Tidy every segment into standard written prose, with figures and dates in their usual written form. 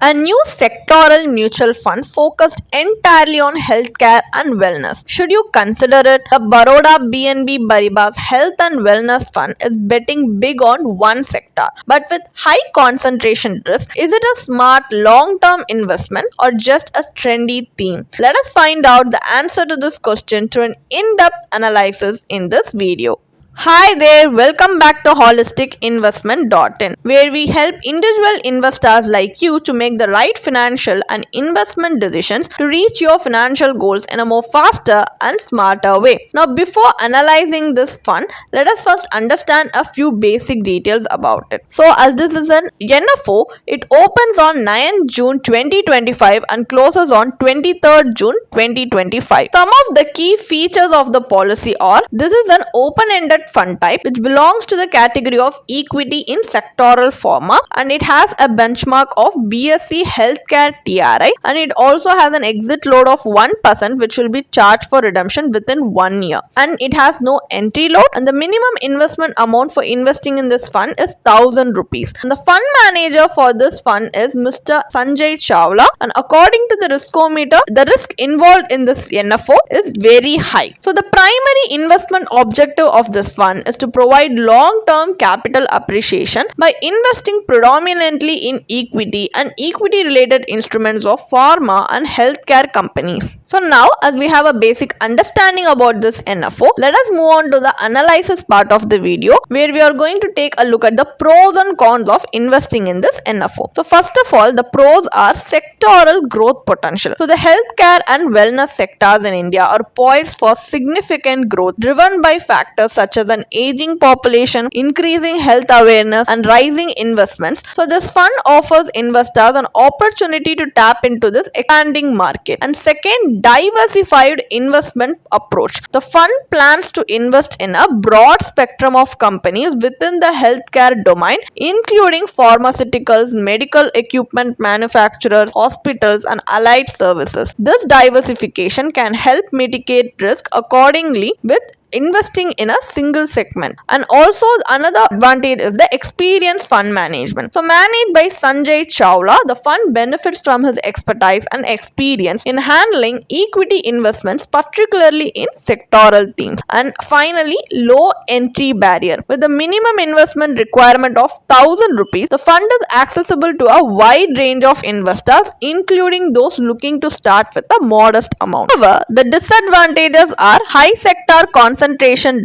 a new sectoral mutual fund focused entirely on healthcare and wellness. Should you consider it? The Baroda BNP Paribas Health and Wellness Fund is betting big on one sector, but with high concentration risk. Is it a smart long-term investment or just a trendy theme? Let us find out the answer to this question through an in-depth analysis in this video. Hi there, welcome back to holisticinvestment.in, where we help individual investors like you to make the right financial and investment decisions to reach your financial goals in a more faster and smarter way. Now, before analyzing this fund, let us first understand a few basic details about it. So, as this is an NFO, it opens on 9 June 2025 and closes on 23rd June 2025. Some of the key features of the policy are: this is an open-ended fund type which belongs to the category of equity in sectoral format, and it has a benchmark of BSE Healthcare TRI, and it also has an exit load of 1% which will be charged for redemption within 1 year, and it has no entry load, and the minimum investment amount for investing in this fund is 1000 rupees. And the fund manager for this fund is Mr. Sanjay Chawla, and according to the riskometer, the risk involved in this NFO is very high. So the primary investment objective of this fund is to provide long-term capital appreciation by investing predominantly in equity and equity-related instruments of pharma and healthcare companies. So now, as we have a basic understanding about this NFO, let us move on to the analysis part of the video, where we are going to take a look at the pros and cons of investing in this NFO. So first of all, the pros are sectoral growth potential. So the healthcare and wellness sectors in India are poised for significant growth, driven by factors such as an aging population, increasing health awareness, and rising investments. So this fund offers investors an opportunity to tap into this expanding market. And second, diversified investment approach. The fund plans to invest in a broad spectrum of companies within the healthcare domain, including pharmaceuticals, medical equipment manufacturers, hospitals, and allied services. This diversification can help mitigate risk accordingly with investing in a single segment. And also another advantage is the experienced fund management. So managed by Sanjay Chawla, the fund benefits from his expertise and experience in handling equity investments, particularly in sectoral themes. And finally, low entry barrier. With the minimum investment requirement of 1000 rupees, the fund is accessible to a wide range of investors, including those looking to start with a modest amount. However, the disadvantages are high sector concentration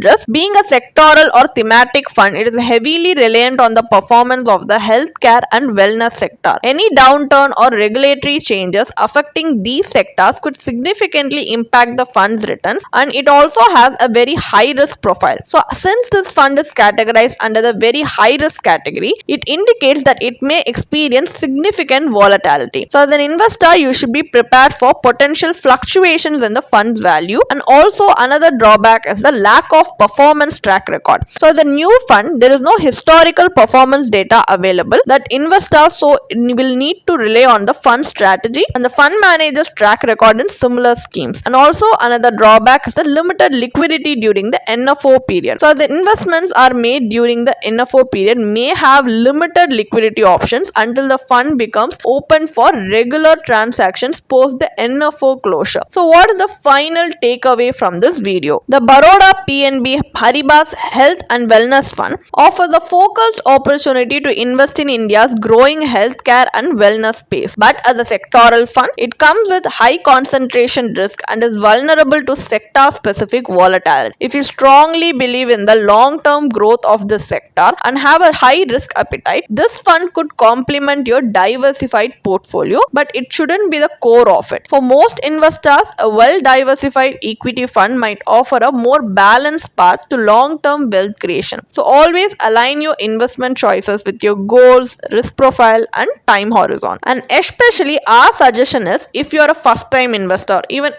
risk. Being a sectoral or thematic fund, it is heavily reliant on the performance of the healthcare and wellness sector. Any downturn or regulatory changes affecting these sectors could significantly impact the fund's returns, and it also has a very high risk profile. So since this fund is categorized under the very high risk category, it indicates that it may experience significant volatility. So as an investor, you should be prepared for potential fluctuations in the fund's value. And also another drawback is the lack of performance track record. So the new fund, there is no historical performance data available that investors will need to rely on the fund strategy and the fund manager's track record in similar schemes. And also another drawback is the limited liquidity during the NFO period. So the investments are made during the NFO period may have limited liquidity options until the fund becomes open for regular transactions post the NFO closure. So what is the final takeaway from this video? The Baroda BNP Paribas Health and Wellness Fund offers a focused opportunity to invest in India's growing healthcare and wellness space. But as a sectoral fund, it comes with high concentration risk and is vulnerable to sector-specific volatility. If you strongly believe in the long-term growth of this sector and have a high risk appetite, this fund could complement your diversified portfolio, but it shouldn't be the core of it. For most investors, a well-diversified equity fund might offer a more balanced path to long-term wealth creation. So always align your investment choices with your goals, risk profile, and time horizon. And especially our suggestion is, if you are a first-time investor, even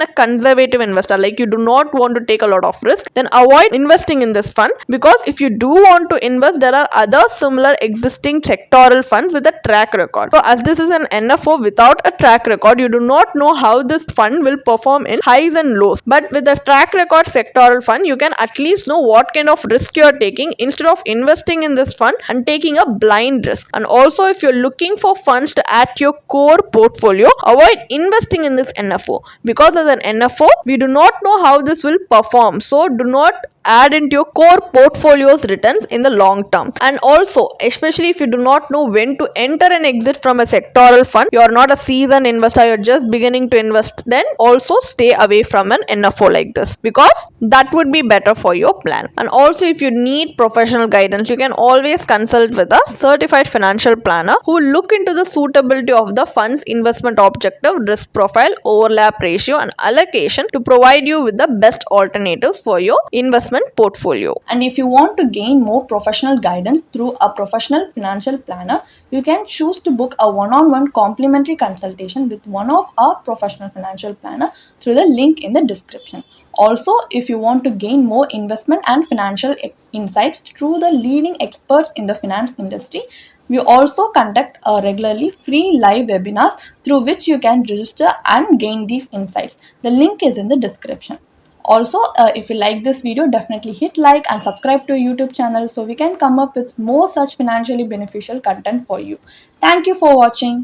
a conservative investor, like you do not want to take a lot of risk, then avoid investing in this fund, because if you do want to invest, there are other similar existing sectoral funds with a track record. So as this is an NFO without a track record, you do not know how this fund will perform in highs and lows. But with a track record sectoral fund, you can at least know what kind of risk you are taking instead of investing in this fund and taking a blind risk. And also, if you're looking for funds to add to your core portfolio, avoid investing in this NFO, because as an NFO, we do not know how this will perform. So do not add into your core portfolio's returns in the long term. And also, especially if you do not know when to enter and exit from a sectoral fund, you are not a seasoned investor, you're just beginning to invest, then also stay away from an NFO like this, because that would be better for your plan. And also, if you need professional guidance, you can always consult with a certified financial planner who will look into the suitability of the fund's investment objective, risk profile, overlap ratio, and allocation to provide you with the best alternatives for your investment portfolio. And if you want to gain more professional guidance through a professional financial planner, you can choose to book a one-on-one complimentary consultation with one of our professional financial planner through the link in the description. Also, if you want to gain more investment and financial insights through the leading experts in the finance industry, we also conduct regularly free live webinars through which you can register and gain these insights. The link is in the description. Also, if you like this video, definitely hit like and subscribe to YouTube channel so we can come up with more such financially beneficial content for you. Thank you for watching.